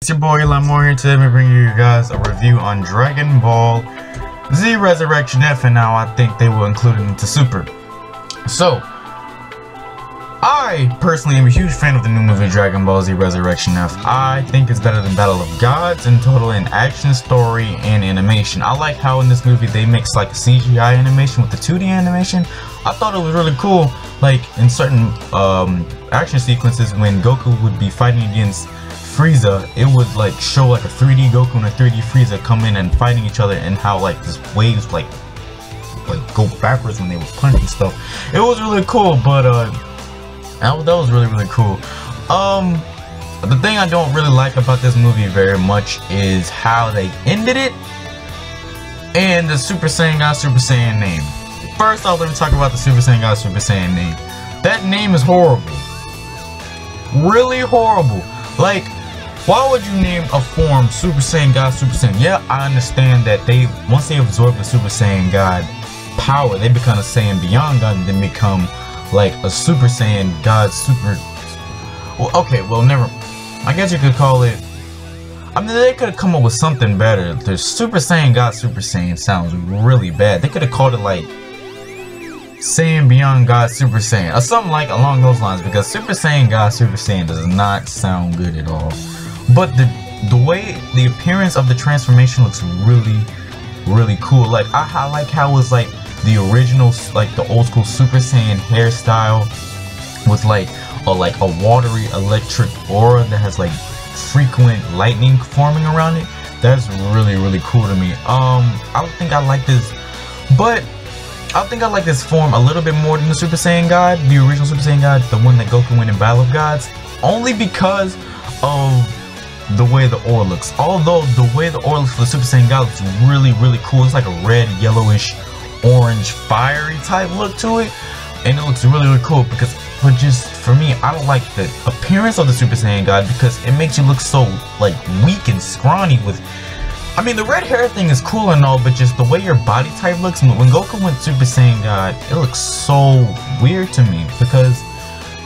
It's your boy Eli Moore here. Today I'm bringing you guys a review on Dragon Ball Z Resurrection F, and now I think they will include it into Super. So, I personally am a huge fan of the new movie Dragon Ball Z Resurrection F. I think it's better than Battle of Gods in total in action, story, and animation. I like how in this movie they mix like CGI animation with the 2D animation. I thought it was really cool, like in certain action sequences when Goku would be fighting against Frieza, it would like show like a 3D Goku and a 3D Frieza come in and fighting each other, and how like this waves like go backwards when they were punching stuff. It was really cool, but that was really cool. The thing I don't really like about this movie very much is how they ended it and the Super Saiyan God Super Saiyan name. First off, let me talk about the Super Saiyan God Super Saiyan name. That name is horrible. Really horrible. Like, why would you name a form Super Saiyan God Super Saiyan? Yeah, I understand that once they absorb the Super Saiyan God power, they become a Saiyan Beyond God and then become like a Super Saiyan God Super. Well, okay, well, never. I guess you could call it. I mean, they could have come up with something better. The Super Saiyan God Super Saiyan sounds really bad. They could have called it like Saiyan Beyond God Super Saiyan or something like along those lines, because Super Saiyan God Super Saiyan does not sound good at all. But the way the appearance of the transformation looks really cool. Like I like how it's like the original, like the old school Super Saiyan hairstyle with like a watery electric aura that has like frequent lightning forming around it. That's really cool to me. I think I like this, but I think I like this form a little bit more than the Super Saiyan God, the original Super Saiyan God, the one that Goku went in Battle of Gods, only because of the way the aura looks. Although the way the aura looks for the Super Saiyan God looks really cool. It's like a red, yellowish, orange, fiery type look to it, and it looks really cool. But just for me, I don't like the appearance of the Super Saiyan God because it makes you look so like weak and scrawny. With, I mean, the red hair thing is cool and all, but just the way your body type looks when Goku went Super Saiyan God, it looks so weird to me because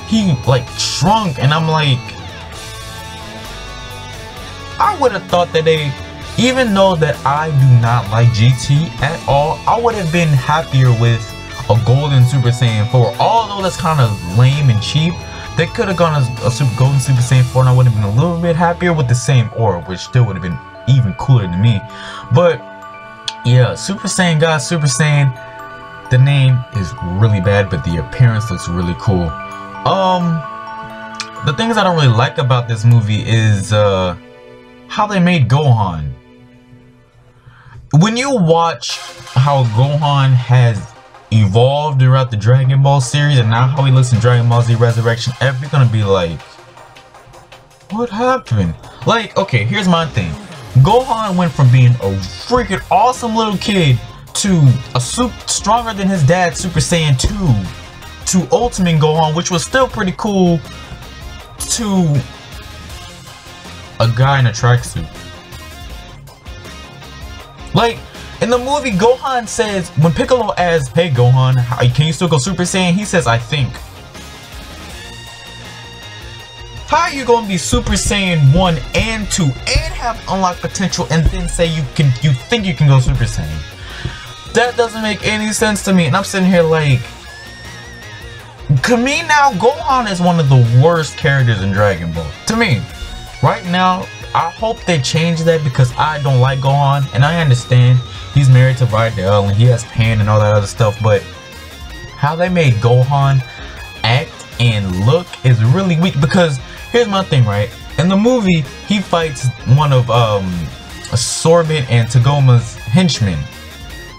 he like shrunk, and I'm like, I would have thought that even though that I do not like GT at all, I would have been happier with a golden Super Saiyan 4. Although that's kind of lame and cheap, they could have gone as a golden Super Saiyan 4 and I would have been a little bit happier with the same aura, which still would have been even cooler to me. But yeah, Super Saiyan God Super Saiyan, the name is really bad, but the appearance looks really cool. The things I don't really like about this movie is how they made Gohan. When you watch how Gohan has evolved throughout the Dragon Ball series and now how he looks in Dragon Ball Z Resurrection F, you're gonna be like, what happened? Like, okay, here's my thing. Gohan went from being a freaking awesome little kid to a stronger than his dad Super Saiyan 2 to Ultimate Gohan, which was still pretty cool, to a guy in a tracksuit. Like, in the movie, Gohan says, when Piccolo asks, hey Gohan, can you still go Super Saiyan? He says, I think. How are you going to be Super Saiyan 1 and 2 and have unlocked potential and then say you think you can go Super Saiyan? That doesn't make any sense to me. And I'm sitting here like, to me now, Gohan is one of the worst characters in Dragon Ball. To me. Right now, I hope they change that because I don't like Gohan, and I understand he's married to Videl and he has pain and all that other stuff, but how they made Gohan act and look is really weak. Because here's my thing, right? In the movie, he fights one of Sorbet and Tagoma's henchmen,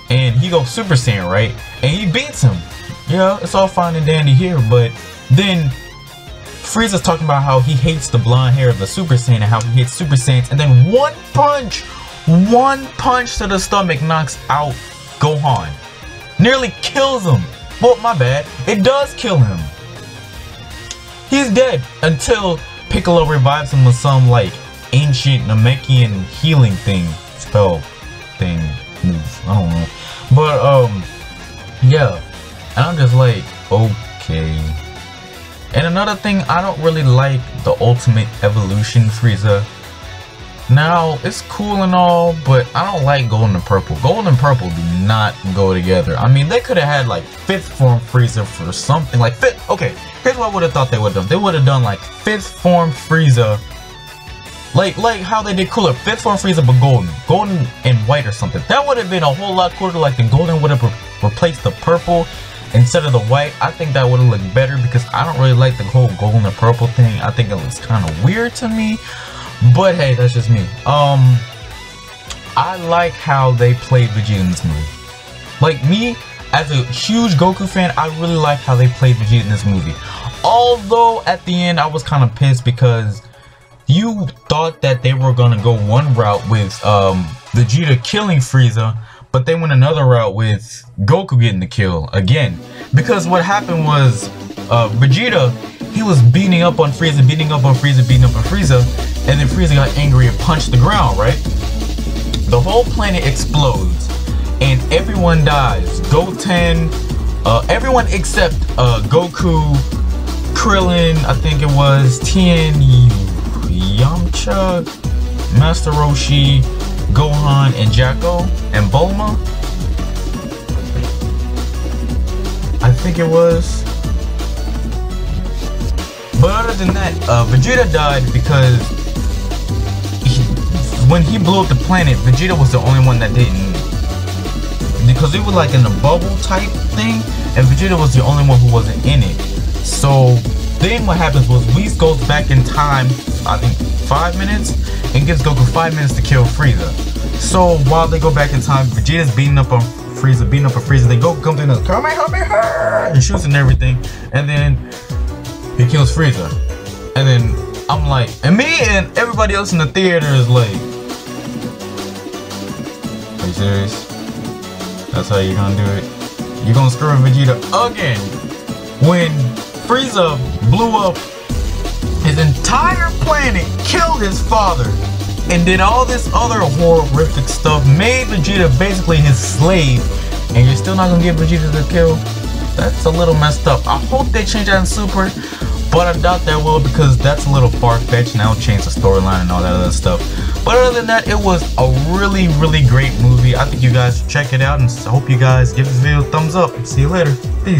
and he goes Super Saiyan, right? And he beats him. Yeah, it's all fine and dandy here, but then Frieza's talking about how he hates the blonde hair of the Super Saiyan and how he hates Super Saiyans, and then one punch to the stomach knocks out Gohan. Nearly kills him. Well, my bad. It does kill him. He's dead until Piccolo revives him with some like ancient Namekian healing thing, spell thing, move. I don't know. But yeah. And I'm just like, okay. And another thing, I don't really like the Ultimate Evolution Frieza. Now, it's cool and all, but I don't like gold and purple. Gold and purple do not go together. I mean, they could have had like 5th form Frieza for something like okay, here's what I would have thought they would have done. They would have done like 5th form Frieza, like how they did cooler. 5th form Frieza, but golden and white or something. That would have been a whole lot cooler. Like the golden would have replaced the purple instead of the white. I think that would have looked better because I don't really like the whole golden and purple thing. I think it looks kind of weird to me. But hey, that's just me. I like how they played Vegeta in this movie. Like me, as a huge Goku fan, I really like how they played Vegeta in this movie. Although at the end, I was kind of pissed because you thought that they were gonna go one route with Vegeta killing Frieza, but they went another route with Goku getting the kill again. Because what happened was Vegeta, he was beating up on Frieza, and then Frieza got angry and punched the ground, right? The whole planet explodes, and everyone dies. Goten, everyone except Goku, Krillin, I think it was, Tien, Yamcha, Master Roshi, Gohan, and Jacko, and Bulma. I think it was. But other than that, Vegeta died because when he blew up the planet, Vegeta was the only one that didn't. Because it was like in a bubble type thing, and Vegeta was the only one who wasn't in it. So then what happens was Whis goes back in time, I think 5 minutes, and gives Goku 5 minutes to kill Frieza. So while they go back in time, Vegeta's beating up on Frieza, then Goku comes in and Kamehameha and shoots and everything, and then he kills Frieza. And then I'm like, and me and everybody else in the theater is like, are you serious? That's how you're gonna do it? You're gonna screw Vegeta again? When Frieza blew up his entire planet, killed his father, and did all this other horrific stuff, made Vegeta basically his slave, and you're still not gonna give Vegeta the kill? That's a little messed up. I hope they change that in Super, but I doubt they will because that's a little far-fetched and that'll change the storyline and all that other stuff. But other than that, it was a really, really great movie. I think you guys should check it out, and I hope you guys give this video a thumbs up. See you later. Peace.